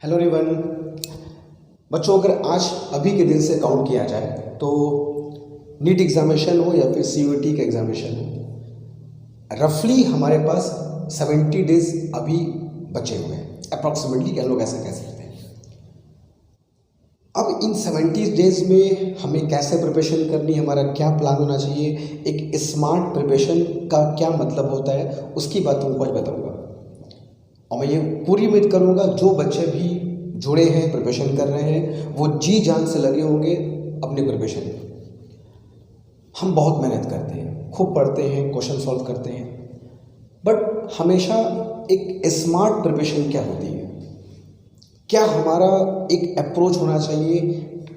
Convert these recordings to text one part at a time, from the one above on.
Hello everyone. बच्चों, अगर आज अभी के दिन से काउंट किया जाए तो नीट एग्जामिनेशन हो या फिर सीयूईटी का एग्जामिनेशन हो, रफली हमारे पास 70 डेज अभी बचे हुए हैं अप्रॉक्सीमेटली, हम लोग ऐसा कह सकते हैं। अब इन 70 डेज में हमें कैसे प्रिपरेशन करनी, हमारा क्या प्लान होना चाहिए, एक स्मार्ट प्रिपरेशन का क्या मतलब होता है, उसकी बात तुमको आज बताऊँगा। और मैं ये पूरी उम्मीद करूँगा जो बच्चे भी जुड़े हैं, प्रिपरेशन कर रहे हैं, वो जी जान से लगे होंगे अपने प्रिपरेशन में। हम बहुत मेहनत करते हैं, खूब पढ़ते हैं, क्वेश्चन सॉल्व करते हैं, बट हमेशा एक स्मार्ट प्रिपरेशन क्या होती है, क्या हमारा एक अप्रोच होना चाहिए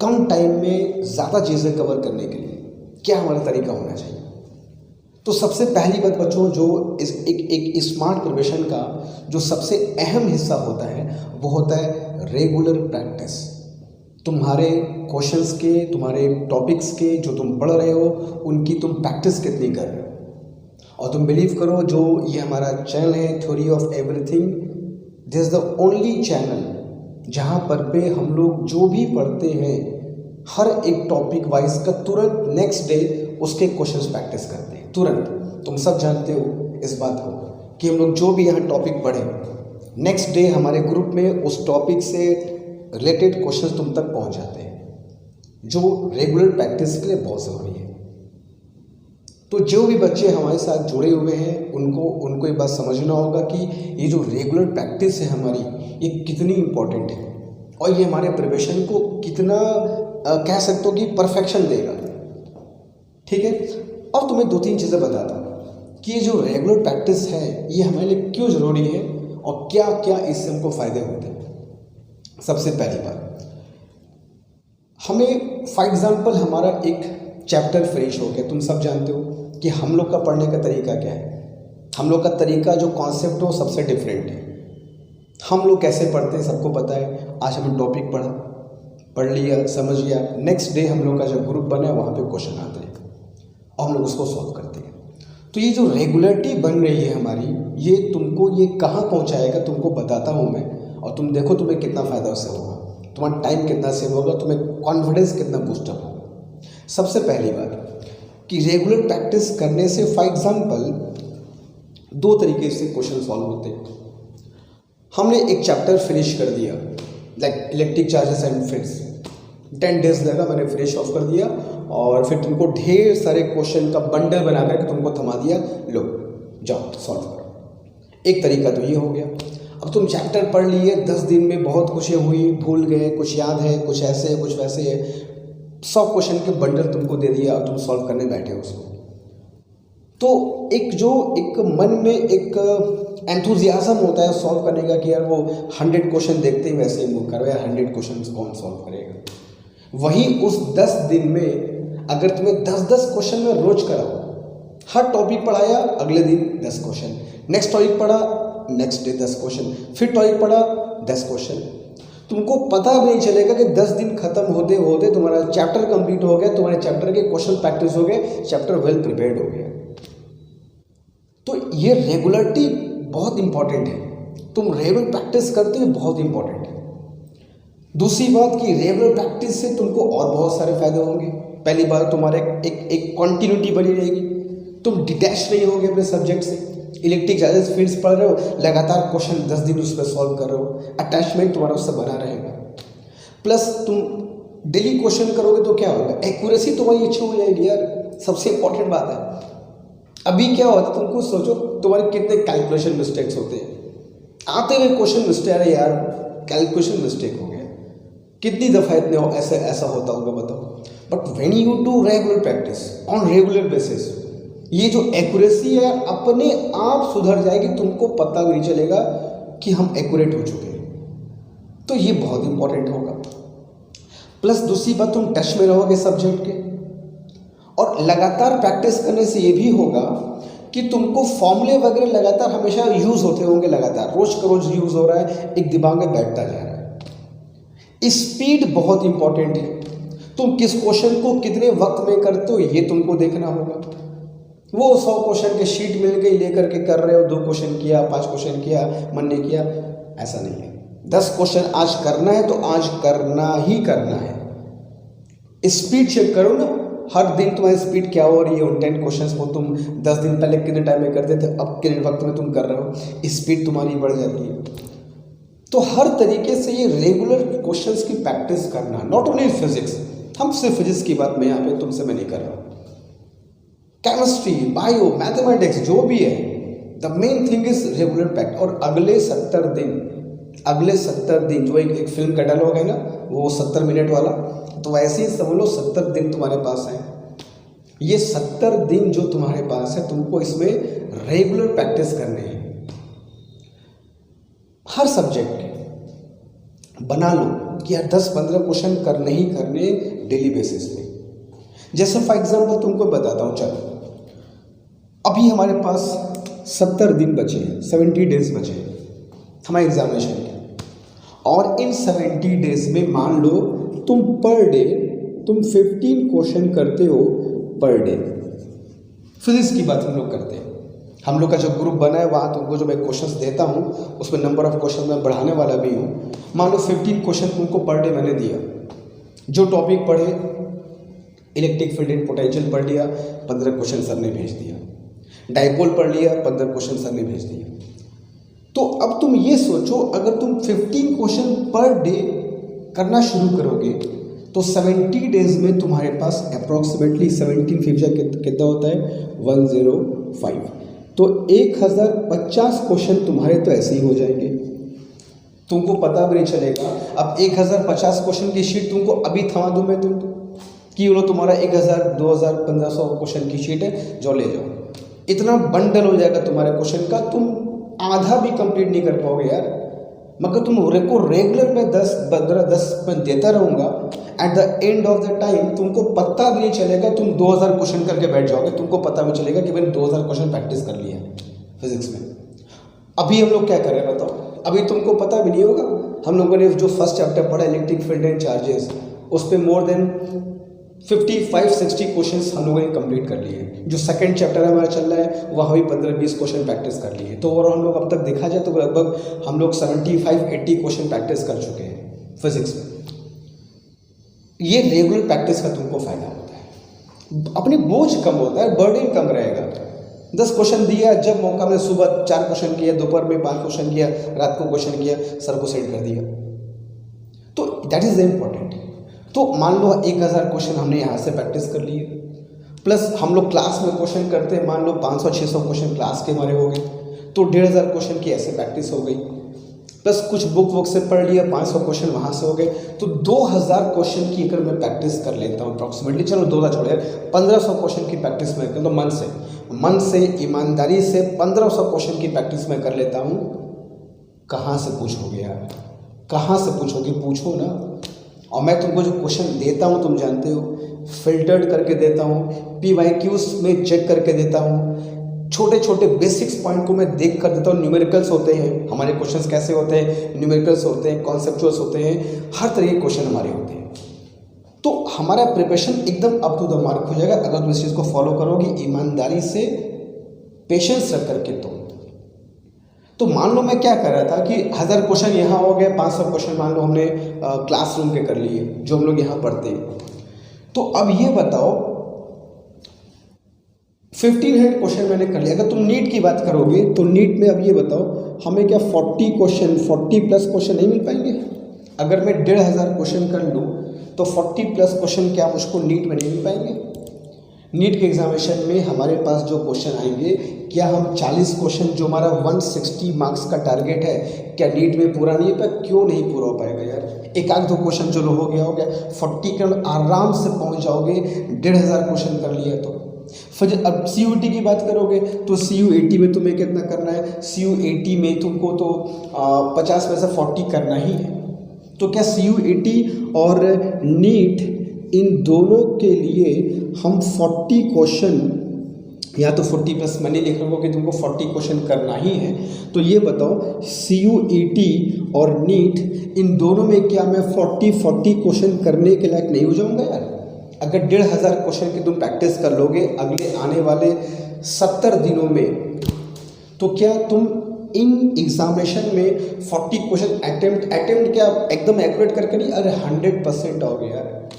कम टाइम में ज़्यादा चीज़ें कवर करने के लिए, क्या हमारा तरीका होना चाहिए। तो सबसे पहली बात बच्चों, जो एक स्मार्ट प्रिपरेशन का जो सबसे अहम हिस्सा होता है वो होता है रेगुलर प्रैक्टिस। तुम्हारे क्वेश्चंस के, तुम्हारे टॉपिक्स के जो तुम पढ़ रहे हो उनकी तुम प्रैक्टिस कितनी कर रहे हो। और तुम बिलीव करो, जो ये हमारा चैनल है theory of everything, this is the only channel जहाँ पर पे हम लोग जो भी पढ़ते हैं हर एक टॉपिक वाइज का तुरंत नेक्स्ट डे उसके क्वेश्चंस प्रैक्टिस करते हैं तुरंत। तुम सब जानते हो इस बात को कि हम लोग जो भी यहाँ टॉपिक पढ़े नेक्स्ट डे हमारे ग्रुप में उस टॉपिक से रिलेटेड क्वेश्चंस तुम तक पहुँच जाते हैं, जो रेगुलर प्रैक्टिस के लिए बहुत ज़रूरी है। तो जो भी बच्चे हमारे साथ जुड़े हुए हैं उनको ये बात समझना होगा कि ये जो रेगुलर प्रैक्टिस है हमारी, ये कितनी इम्पोर्टेंट है और ये हमारे प्रिपरेशन को कितना कह सकते हो कि परफेक्शन देगा। ठीक है, अब तुम्हें दो तीन चीज़ें बताता हूँ कि ये जो रेगुलर प्रैक्टिस है ये हमारे लिए क्यों ज़रूरी है और क्या क्या इससे हमको फ़ायदे होते हैं। सबसे पहली बात, हमें फॉर एग्ज़ाम्पल हमारा एक चैप्टर फिनिश हो गया, तुम सब जानते हो कि हम लोग का पढ़ने का तरीका क्या है। हम लोग का तरीका जो कॉन्सेप्ट हो सबसे डिफरेंट है। हम लोग कैसे पढ़ते हैं सबको पता है। आज हमने टॉपिक पढ़ लिया, समझ लिया, नेक्स्ट डे हम लोग का जब ग्रुप बना वहाँ पे क्वेश्चन आते हैं और हम लोग उसको सॉल्व करते हैं। तो ये जो रेगुलरिटी बन रही है हमारी, ये तुमको ये कहाँ पहुँचाएगा तुमको बताता हूँ मैं, और तुम देखो तुम्हें कितना फ़ायदा उससे होगा, तुम्हारा टाइम कितना सेव होगा, तुम्हें कॉन्फिडेंस कितना बूस्टअप होगा। सबसे पहली बात कि रेगुलर प्रैक्टिस करने से फॉर एग्जाम्पल दो तरीके से क्वेश्चन सॉल्व होते हैं। हमने एक चैप्टर फिनिश कर दिया, like electric charges and fits, 10 days लगा, मैंने फिनिश ऑफ कर दिया और फिर तुमको ढेर सारे क्वेश्चन का बंडल बना करके तुमको थमा दिया, लो जाओ सॉल्व करो। एक तरीका तो ये हो गया। अब तुम चैप्टर पढ़ लिए, 10 दिन में बहुत कुछ हुई, भूल गए, कुछ याद है, कुछ ऐसे है, कुछ वैसे है, 100 क्वेश्चन के बंडल तुमको दे दिया और तुम सॉल्व करने बैठे हो उसको। तो एक मन में एक एंथुजियाज्म होता है सॉल्व करने का कि यार वो 100 क्वेश्चन देखते ही वैसे ही मुँह करो, यार 100 क्वेश्चन कौन सॉल्व करेगा। वही उस 10 दिन में अगर तुम्हें 10-10 क्वेश्चन में रोज कराओ, हर टॉपिक पढ़ाया, अगले दिन 10 क्वेश्चन, नेक्स्ट टॉपिक पढ़ा, नेक्स्ट डे 10 क्वेश्चन, फिर टॉपिक पढ़ा 10 क्वेश्चन, तुमको पता भी नहीं चलेगा कि 10 दिन खत्म होते होते तुम्हारा चैप्टर कंप्लीट हो गया, तुम्हारे चैप्टर के क्वेश्चन प्रैक्टिस हो गए, चैप्टर वेल प्रिपेयर्ड हो गया। तो ये रेगुलरिटी बहुत इंपॉर्टेंट है। तुम रेगुलर प्रैक्टिस करते हो, बहुत इंपॉर्टेंट है। दूसरी बात कि रेगुलर प्रैक्टिस से तुमको और बहुत सारे फायदे होंगे। पहली बात, तुम्हारे एक कंटिन्यूटी बनी रहेगी, तुम डिटैच नहीं होगे अपने सब्जेक्ट से। इलेक्ट्रिक चार्जेस फील्ड्स पढ़ रहे हो, लगातार क्वेश्चन 10 दिन उस पर सॉल्व कर रहे हो, अटैचमेंट तुम्हारा उससे बना रहेगा। प्लस तुम डेली क्वेश्चन करोगे तो क्या होगा, एक्यूरेसी तुम्हारी अच्छी हो जाएगी यार, सबसे इंपॉर्टेंट बात है। अभी क्या होता है, तुमको सोचो तुम्हारे कितने कैलकुलेशन मिस्टेक्स होते हैं, आते हुए क्वेश्चन मिस्टेक, अरे यार कैलकुलेशन मिस्टेक हो गया, कितनी दफ़ा इतने ऐसा होता होगा बताओ। But when you do regular practice on regular basis, ये जो एक्यूरेसी है अपने आप सुधर जाएगी, तुमको पता भी नहीं चलेगा कि हम एक्यूरेट हो चुके हैं। तो ये बहुत इंपॉर्टेंट होगा। प्लस दूसरी बात, तुम टच में रहोगे सब्जेक्ट के, और लगातार प्रैक्टिस करने से ये भी होगा कि तुमको फॉर्मूले वगैरह लगातार हमेशा यूज़ होते होंगे, लगातार रोज का रोज यूज़ हो रहा है, एक दिमाग में बैठता जा रहा है। स्पीड बहुत इंपॉर्टेंट है, तुम किस क्वेश्चन को कितने वक्त में करते हो ये तुमको देखना होगा। वो 100 क्वेश्चन के शीट मिल गई लेकर के कर रहे हो, 2 क्वेश्चन किया, 5 क्वेश्चन किया, मन ने किया, ऐसा नहीं है। 10 क्वेश्चन आज करना है तो आज करना ही करना है। स्पीड चेक करो ना, हर दिन तुम्हारी स्पीड क्या हो रही है। उन 10 क्वेश्चंस को तुम 10 दिन पहले कितने टाइम में करते थे, अब कितने वक्त में तुम कर रहे हो, स्पीड तुम्हारी बढ़ जाती है। तो हर तरीके से ये रेगुलर क्वेश्चंस की प्रैक्टिस करना, नॉट ओनली फिजिक्स, हम सिर्फ फिजिक्स की बात मैं यहाँ पे तुमसे मैं नहीं कर रहा हूँ, केमिस्ट्री, बायो, मैथमेटिक्स जो भी है, the main thing is regular practice. और अगले 70 दिन जो एक फिल्म का डायलॉग है ना, वो 70 मिनट वाला, तो ऐसे ही समझ लो 70 दिन तुम्हारे पास है। ये 70 दिन जो तुम्हारे पास है, तुमको इसमें रेगुलर प्रैक्टिस करने हैं। हर सब्जेक्ट के बना लो कि यार 10-15 क्वेश्चन करने ही करने डेली बेसिस पे। जैसे फॉर एग्जांपल तुमको बताता हूँ, चलो अभी हमारे पास 70 दिन बचे हैं, 70 डेज बचे हैं हमारे एग्जामिनेशन के, और इन 70 डेज में मान लो तुम पर डे तुम 15 क्वेश्चन करते हो पर डे। फिजिक्स की बात हम लोग करते हैं, हम लोग का जो ग्रुप बना है वहाँ तुमको जो मैं क्वेश्चंस देता हूँ उसमें नंबर ऑफ क्वेश्चन मैं बढ़ाने वाला भी हूँ। मान लो 15 क्वेश्चन तुमको पर डे मैंने दिया, जो टॉपिक पढ़े इलेक्ट्रिक फील्ड एंड पोटेंशियल पढ़ लिया, 15 क्वेश्चन सर ने भेज दिया, डाइपोल पढ़ लिया, 15 क्वेश्चन सर ने भेज दिया। तो अब तुम ये सोचो, अगर तुम 15 क्वेश्चन पर डे करना शुरू करोगे तो 70 डेज में तुम्हारे पास अप्रॉक्सीमेटली 17 फिफ्जा कितना होता है 105, तो 1050 क्वेश्चन तुम्हारे तो ऐसे ही हो जाएंगे, तुमको पता भी नहीं चलेगा। अब 1050 क्वेश्चन की शीट तुमको अभी थमा दूँ मैं तुमको कि बोलो तुम्हारा 1000, 2000, 1500 क्वेश्चन की शीट है, जो ले जाओ, इतना बंडल हो जाएगा तुम्हारे क्वेश्चन का, तुम आधा भी कंप्लीट नहीं कर पाओगे यार। मगर तुम रेगुलर में 10 में देता रहूँगा, at the end of the time तुमको पता भी नहीं चलेगा, तुम 2000 क्वेश्चन करके बैठ जाओगे, तुमको पता भी चलेगा कि मैंने 2000 क्वेश्चन प्रैक्टिस कर लिया है फिजिक्स में। अभी हम लोग क्या कर रहे हैं बताओ, अभी तुमको पता भी नहीं होगा। हम लोगों ने जो फर्स्ट चैप्टर पढ़ा इलेक्ट्रिक फील्ड एंड चार्जेस, उस पर मोर देन 55-60 क्वेश्चंस हम लोगों ने कंप्लीट कर लिए हैं। जो सेकंड चैप्टर हमारा चल रहा है वहाँ भी 15-20 क्वेश्चन प्रैक्टिस कर लिए। तो ओवरऑल हम लोग अब तक देखा जाए तो लगभग हम लोग 75-80 क्वेश्चन प्रैक्टिस कर चुके हैं फिजिक्स में। ये रेगुलर प्रैक्टिस का तुमको फायदा होता है, अपनी बोझ कम होता है, बर्डन कम रहेगा। 10 क्वेश्चन दिया, जब मौका में सुबह 4 क्वेश्चन किया, दोपहर में 5 क्वेश्चन किया, रात को क्वेश्चन किया, सर को सेंड कर दिया, तो दैट इज इम्पोर्टेंट। तो मान लो 1000 क्वेश्चन हमने यहाँ से प्रैक्टिस कर लिए, प्लस हम लोग क्लास में क्वेश्चन करते हैं, मान लो 500-600 क्वेश्चन क्लास के हमारे हो गए, तो 1500 क्वेश्चन की ऐसे प्रैक्टिस हो गई, प्लस कुछ बुक से पढ़ लिया, 500 क्वेश्चन वहाँ से हो गए, तो 2000 क्वेश्चन की अगर मैं प्रैक्टिस कर लेता हूँ अप्रॉक्सीमेटली, चलो 2000 छोड़ यार, 1500 क्वेश्चन की प्रैक्टिस मैं कर, तो मन से ईमानदारी से 1500 क्वेश्चन की प्रैक्टिस मैं कर लेता हूँ। कहाँ से पूछोगे यार, कहाँ से पूछोगे, पूछो ना। और मैं तुमको जो क्वेश्चन देता हूँ तुम जानते हो, फिल्टर्ड करके देता हूँ, PYQs में चेक करके देता हूँ, छोटे छोटे बेसिक्स पॉइंट को मैं देख कर देता हूँ। न्यूमेरिकल्स होते हैं हमारे क्वेश्चंस, कैसे होते हैं, न्यूमेरिकल्स होते हैं, कॉन्सेप्चुअल्स होते हैं, हर तरह के क्वेश्चन हमारे होते हैं। तो हमारा प्रिपरेशन एकदम अप टू द मार्क हो जाएगा अगर तुम इस चीज़ को फॉलो करोगे ईमानदारी से, पेशेंस रख करके। तो मान लो मैं क्या कर रहा था कि 1000 क्वेश्चन यहाँ हो गए, 500 क्वेश्चन मान लो हमने क्लासरूम के कर लिए जो हम लोग यहाँ पढ़ते हैं। तो अब ये बताओ 1500 क्वेश्चन मैंने कर लिया। अगर तुम नीट की बात करोगे तो नीट में अब ये बताओ हमें क्या 40 प्लस क्वेश्चन नहीं मिल पाएंगे? अगर मैं 1500 क्वेश्चन कर लूँ तो 40 प्लस क्वेश्चन क्या मुझको नीट में नहीं मिल पाएंगे? नीट के एग्जामिनेशन में हमारे पास जो क्वेश्चन आएंगे, क्या हम 40 क्वेश्चन जो हमारा 160 मार्क्स का टारगेट है, क्या नीट में पूरा नहीं है? क्यों नहीं पूरा हो पाएगा यार? एक आध दो क्वेश्चन चलो हो गया 40 के आराम से पहुंच जाओगे। 1500 क्वेश्चन कर लिया तो फिर अब CUET की बात करोगे तो CUET में तुम्हें कितना करना है? CUET में तुमको तो 50 में से 40 करना ही है। तो क्या CUET और नीट इन दोनों के लिए हम 40 क्वेश्चन, या तो 40 प्लस मैंने लिख रहा हूँ कि तुमको 40 क्वेश्चन करना ही है। तो ये बताओ CUET और नीट इन दोनों में क्या मैं 40 क्वेश्चन करने के लायक नहीं हो जाऊँगा यार? अगर 1500 क्वेश्चन की तुम प्रैक्टिस कर लोगे अगले आने वाले 70 दिनों में, तो क्या तुम इन एग्जामिनेशन में 40 क्वेश्चन अटेम्प्ट क्या एकदम एक्यूरेट करके नहीं, अरे 100% आओगे यार,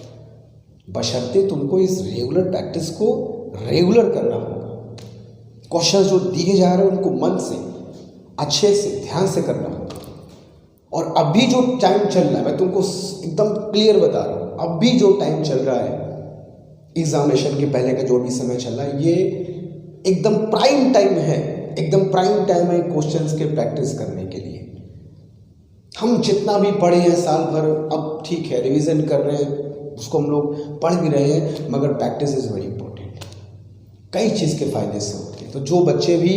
बशर्ते तुमको इस रेगुलर प्रैक्टिस को रेगुलर करना होगा। क्वेश्चन जो दिए जा रहे हैं उनको मन से अच्छे से ध्यान से करना होगा। और अभी जो टाइम चल रहा है, मैं तुमको एकदम क्लियर बता रहा हूँ, अभी जो टाइम चल रहा है एग्जामिनेशन के पहले का जो भी समय चल रहा है, ये एकदम प्राइम टाइम है, एकदम प्राइम टाइम है क्वेश्चंस के प्रैक्टिस करने के लिए। हम जितना भी पढ़े हैं साल भर, अब ठीक है रिवीजन कर रहे हैं, उसको हम लोग पढ़ भी रहे हैं, मगर प्रैक्टिस इज़ वेरी इंपॉर्टेंट। कई चीज़ के फ़ायदे से होते हैं। तो जो बच्चे भी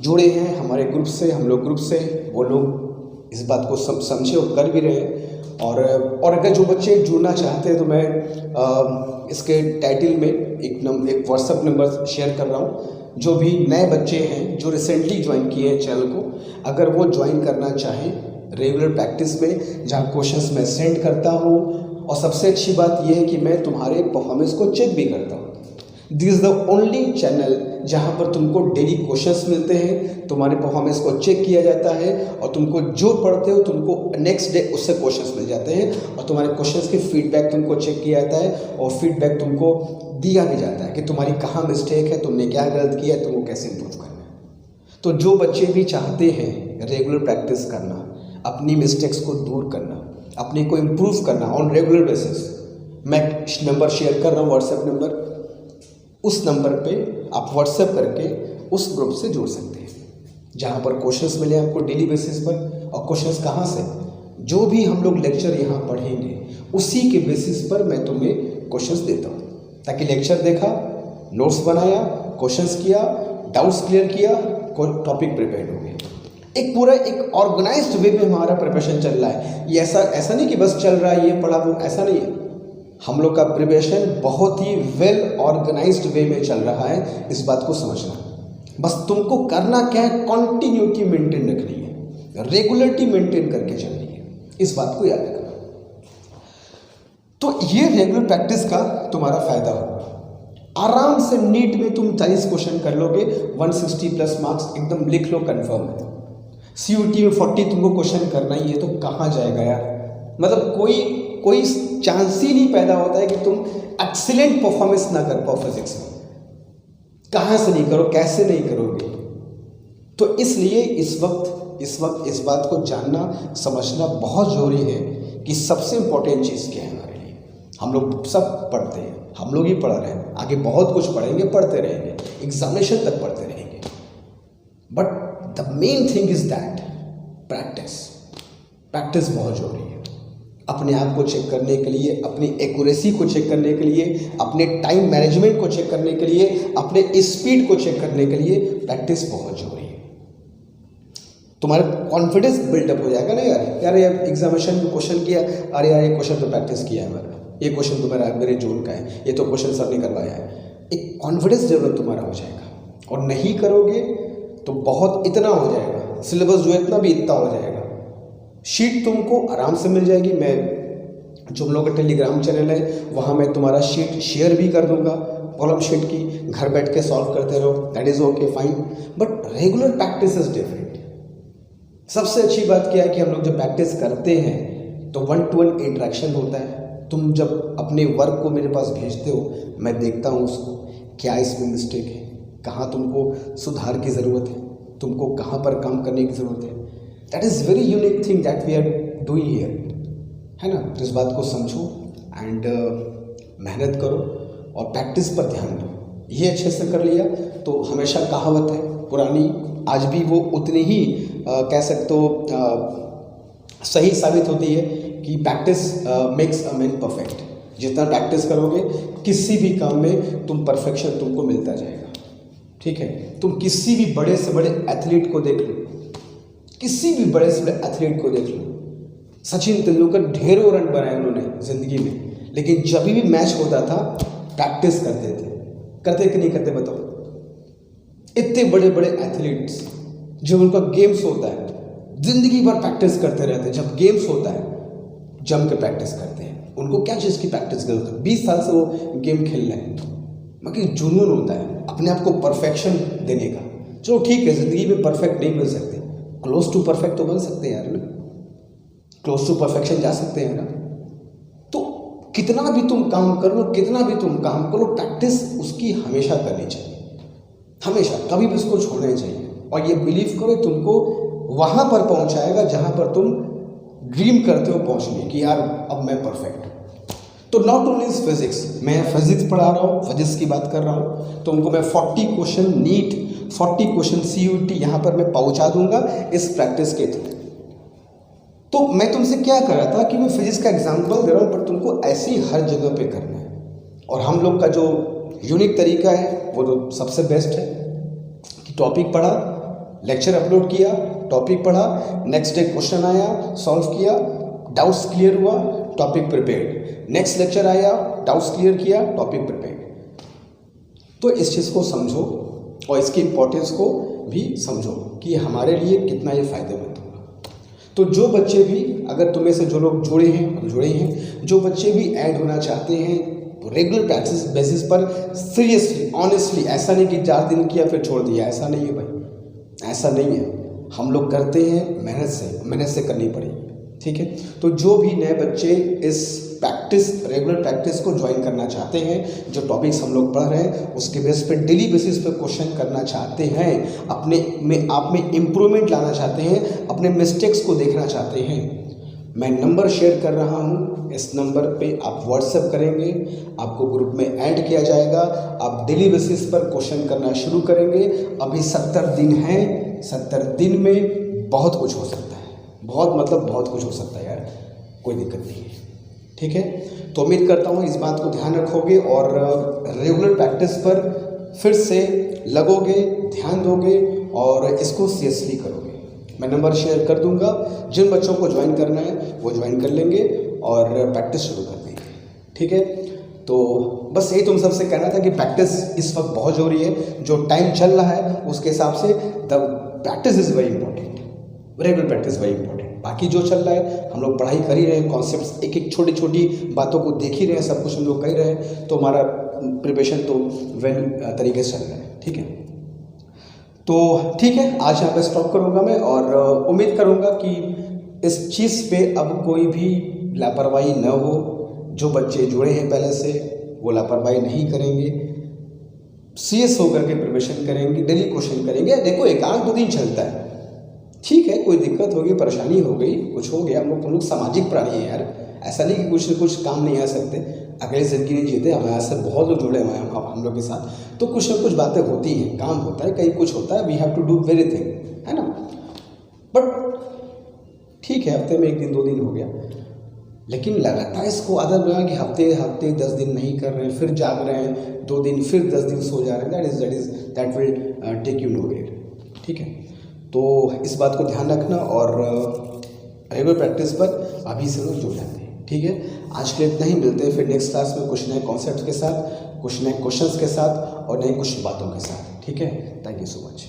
जुड़े हैं हमारे ग्रुप से, हम लोग ग्रुप से, वो लोग इस बात को समझे और कर भी रहे हैं। और अगर जो बच्चे जुड़ना चाहते हैं तो मैं इसके टाइटल में एक व्हाट्सएप नंबर शेयर कर रहा हूँ। जो भी नए बच्चे हैं जो रिसेंटली ज्वाइन किए हैं चैनल को, अगर वो ज्वाइन करना चाहें रेगुलर प्रैक्टिस में, जहाँ क्वेश्चंस मैं सेंड करता हूँ, और सबसे अच्छी बात यह है कि मैं तुम्हारे परफॉर्मेंस को चेक भी करता हूँ। This is the only channel जहाँ पर तुमको डेली क्वेश्चंस मिलते हैं, तुम्हारे परफॉर्मेंस को चेक किया जाता है, और तुमको जो पढ़ते हो तुमको नेक्स्ट डे उससे क्वेश्चंस मिल जाते हैं, और तुम्हारे क्वेश्चंस की फीडबैक तुमको चेक किया जाता है, और फीडबैक तुमको दिया भी जाता है कि तुम्हारी कहाँ मिस्टेक है, तुमने क्या गलत किया है, तुमको कैसे इम्प्रूव करना है। तो जो बच्चे भी चाहते हैं रेगुलर प्रैक्टिस करना, अपनी मिस्टेक्स को दूर करना, अपने को इम्प्रूव करना ऑन रेगुलर बेसिस, मैं नंबर शेयर कर रहा हूँ व्हाट्सएप नंबर, उस नंबर पे आप व्हाट्सएप करके उस ग्रुप से जुड़ सकते हैं, जहाँ पर क्वेश्चंस मिले आपको डेली बेसिस पर। और क्वेश्चंस कहाँ से, जो भी हम लोग लेक्चर यहाँ पढ़ेंगे उसी के बेसिस पर मैं तुम्हें क्वेश्चंस देता हूँ, ताकि लेक्चर देखा, नोट्स बनाया, क्वेश्चंस किया, डाउट्स क्लियर किया, टॉपिक प्रिपेयर हो गया। एक पूरा एक ऑर्गेनाइज्ड वे में हमारा प्रिपरेशन चल रहा है। ये ऐसा नहीं कि बस चल रहा है ये पढ़ा वो, ऐसा नहीं है। हम लोग का प्रिपरेशन बहुत ही वेल ऑर्गेनाइज्ड वे में चल रहा है, इस बात को समझना। बस तुमको करना क्या है, कॉन्टिन्यूटी मेंटेन रखनी है, रेगुलरिटी मेंटेन करके चलनी है, इस बात को याद रखना। तो ये रेगुलर प्रैक्टिस का तुम्हारा फायदा होगा। आराम से नीट में तुम 40 क्वेश्चन कर लोगे, 160 प्लस मार्क्स एकदम लिख लो, कंफर्म है। CUT में 40 तुमको क्वेश्चन करना ही है, तो कहाँ जाएगा यार, मतलब कोई चांस ही नहीं पैदा होता है कि तुम एक्सीलेंट परफॉर्मेंस ना कर पाओ फिजिक्स में। कहाँ से नहीं करो, कैसे नहीं करोगे। तो इसलिए इस वक्त इस बात को जानना समझना बहुत ज़रूरी है कि सबसे इम्पोर्टेंट चीज़ क्या है हमारे लिए। हम लोग सब पढ़ते हैं, हम लोग ही पढ़ रहे हैं, आगे बहुत कुछ पढ़ेंगे, पढ़ते रहेंगे, एग्जामिनेशन तक पढ़ते रहेंगे, but the main thing is that practice बहुत जरूरी है। अपने आप को चेक करने के लिए, अपनी एक्यूरेसी को चेक करने के लिए, अपने टाइम मैनेजमेंट को चेक करने के लिए, अपने स्पीड को चेक करने के लिए प्रैक्टिस बहुत जरूरी है। तुम्हारा कॉन्फिडेंस बिल्डअप हो जाएगा ना यार ये एग्जामिनेशन में क्वेश्चन किया, अरे यार ये क्वेश्चन तो प्रैक्टिस किया है मैंने, ये क्वेश्चन तो मेरे जोन का है, ये तो क्वेश्चन सर ने करवाया है। एक कॉन्फिडेंस डेवलप तुम्हारा हो जाएगा। और नहीं करोगे तो बहुत इतना हो जाएगा, सिलेबस जो है इतना भी इतना हो जाएगा। शीट तुमको आराम से मिल जाएगी। मैं जो हम लोग का टेलीग्राम चैनल है वहाँ मैं तुम्हारा शीट शेयर भी कर दूंगा, प्रॉब्लम शीट की, घर बैठ के सॉल्व करते रहो, that is okay fine. But regular practice is different. सबसे अच्छी बात क्या है कि हम लोग जब प्रैक्टिस करते हैं तो 1-to-1 इंटरेक्शन होता है। तुम जब अपने वर्क को मेरे पास भेजते हो, मैं देखता हूँ उसको, क्या इसमें मिस्टेक है, कहाँ तुमको सुधार की ज़रूरत है, तुमको कहाँ पर काम करने की ज़रूरत है। That is very unique thing that we are doing here, है ना। तो इस बात को समझो एंड मेहनत करो और प्रैक्टिस पर ध्यान दो। ये अच्छे से कर लिया तो हमेशा कहावत है पुरानी, आज भी वो उतनी ही कह सकते हो सही साबित होती है कि practice makes a man perfect. जितना प्रैक्टिस करोगे किसी भी काम में तुम परफेक्शन तुमको मिलता जाएगा, ठीक है। तुम किसी भी बड़े से बड़े एथलीट को देख लो, किसी भी बड़े से बड़े एथलीट को देख लो, सचिन तेंदुलकर ढेरों रन बनाए उन्होंने ज़िंदगी में, लेकिन जब भी मैच होता था प्रैक्टिस करते थे। करते कि नहीं करते बताओ। इतने बड़े बड़े एथलीट्स जब उनका गेम्स होता है ज़िंदगी भर प्रैक्टिस करते रहते हैं। जब गेम्स होता है जम के प्रैक्टिस करते हैं। उनको क्या चीज़ की प्रैक्टिस करते हैं, 20 साल से वो गेम खेल रहे हैं, मगर जुनून होता है अपने आप को परफेक्शन देने का। चलो ठीक है, ज़िंदगी में परफेक्ट नहीं बन सकते, क्लोज टू परफेक्ट तो बन सकते हैं यार ना, क्लोज टू परफेक्शन जा सकते हैं ना। तो कितना भी तुम काम कर लो, कितना भी तुम काम करो, प्रैक्टिस उसकी हमेशा करनी चाहिए, हमेशा, कभी भी उसको छोड़ना नहीं चाहिए। और ये बिलीव करो तुमको वहाँ पर पहुँचाएगा जहाँ पर तुम ड्रीम करते हो पहुँचने की, यार अब मैं परफेक्ट। तो नॉट ओनली इज फिजिक्स, मैं फिजिक्स पढ़ा रहा हूँ, फिजिक्स की बात कर रहा हूँ, तो उनको मैं 40 क्वेश्चन नीट, 40 क्वेश्चन CUET यहाँ पर मैं पहुँचा दूंगा इस प्रैक्टिस के थ्रू। तो मैं तुमसे क्या कर रहा था कि मैं फिजिक्स का एग्जाम्पल दे रहा हूँ, पर तुमको ऐसे ही हर जगह पे करना है। और हम लोग का जो यूनिक तरीका है वो तो सबसे बेस्ट है कि टॉपिक पढ़ा, लेक्चर अपलोड किया, टॉपिक पढ़ा, नेक्स्ट डे क्वेश्चन आया, सॉल्व किया, डाउट्स क्लियर हुआ, टॉपिक प्रिपेयर्ड, नेक्स्ट लेक्चर आया, डाउट्स क्लियर किया, टॉपिक प्रिपेयर्ड। तो इस चीज़ को समझो और इसकी इम्पोर्टेंस को भी समझो कि हमारे लिए कितना ये फ़ायदेमंद होगा। तो जो बच्चे भी, अगर तुम्हें से जो लोग जुड़े हैं, जो बच्चे भी ऐड होना चाहते हैं तो रेगुलर प्रैक्टिस बेसिस पर, सीरियसली ऑनेस्टली, ऐसा नहीं कि 4 दिन किया फिर छोड़ दिया, ऐसा नहीं है भाई, ऐसा नहीं है। हम लोग करते हैं मेहनत से करनी पड़ेगी, ठीक है। तो जो भी नए बच्चे इस प्रैक्टिस, रेगुलर प्रैक्टिस को ज्वाइन करना चाहते हैं, जो टॉपिक्स हम लोग पढ़ रहे हैं उसके बेस पे डेली बेसिस पे क्वेश्चन करना चाहते हैं, अपने में आप में इम्प्रूवमेंट लाना चाहते हैं, अपने मिस्टेक्स को देखना चाहते हैं, मैं नंबर शेयर कर रहा हूँ, इस नंबर पे आप व्हाट्सएप करेंगे, आपको ग्रुप में ऐड किया जाएगा, आप डेली बेसिस पर क्वेश्चन करना शुरू करेंगे। अभी 70 दिन हैं, 70 दिन में बहुत कुछ हो सकता है, बहुत कुछ हो सकता है यार, कोई दिक्कत नहीं है, ठीक है। तो उम्मीद करता हूँ इस बात को ध्यान रखोगे और रेगुलर प्रैक्टिस पर फिर से लगोगे, ध्यान दोगे और इसको सीरियसली करोगे। मैं नंबर शेयर कर दूंगा, जिन बच्चों को ज्वाइन करना है वो ज्वाइन कर लेंगे और प्रैक्टिस शुरू कर देंगे, ठीक है। तो बस यही तुम सबसे कहना था कि प्रैक्टिस इस वक्त बहुत ज़रूरी है, जो टाइम चल रहा है उसके हिसाब से the practice is very important, regular practice very important. बाकी जो चल रहा है, हम लोग पढ़ाई कर ही रहे हैं, कॉन्सेप्ट्स एक एक छोटी छोटी बातों को देख ही रहे हैं, सब कुछ हम लोग कर ही रहे हैं, तो हमारा प्रिपरेशन तो वेल तरीके से चल रहा है, ठीक है। तो ठीक है, आज यहाँ पे स्टॉप करूँगा मैं और उम्मीद करूँगा कि इस चीज़ पे अब कोई भी लापरवाही न हो। जो बच्चे जुड़े हैं पहले से वो लापरवाही नहीं करेंगे, सीरियस होकर के प्रिपरेशन करेंगे, डेली क्वेश्चन करेंगे। देखो 1-2 दिन चलता है, ठीक है, कोई दिक्कत होगी, परेशानी हो गई, कुछ हो गया, हम लोग सामाजिक प्राणी हैं यार, ऐसा नहीं कि कुछ न कुछ काम नहीं आ सकते, अकेले ज़िंदगी नहीं जीते, हमारे से बहुत लोग जुड़े हुए हैं हम लोग के साथ, तो कुछ न कुछ बातें होती हैं, काम होता है, कहीं कुछ होता है, we have to do everything, है ना। बट ठीक है, हफ्ते में 1 दिन 2 दिन हो गया, लेकिन लगातार इसको आदत बना कि हफ्ते 10 दिन नहीं कर रहे हैं, फिर जाग रहे हैं 2 दिन, फिर 10 दिन सो जा रहे हैं, that will take you nowhere, ठीक है। तो इस बात को ध्यान रखना और रेगुलर प्रैक्टिस पर अभी से लोग जुड़ जाते हैं, ठीक है। आज के लिए इतना ही, मिलते हैं फिर नेक्स्ट क्लास में कुछ नए कॉन्सेप्ट के साथ, कुछ नए क्वेश्चंस के साथ और नई कुछ बातों के साथ, ठीक है। Thank you so much.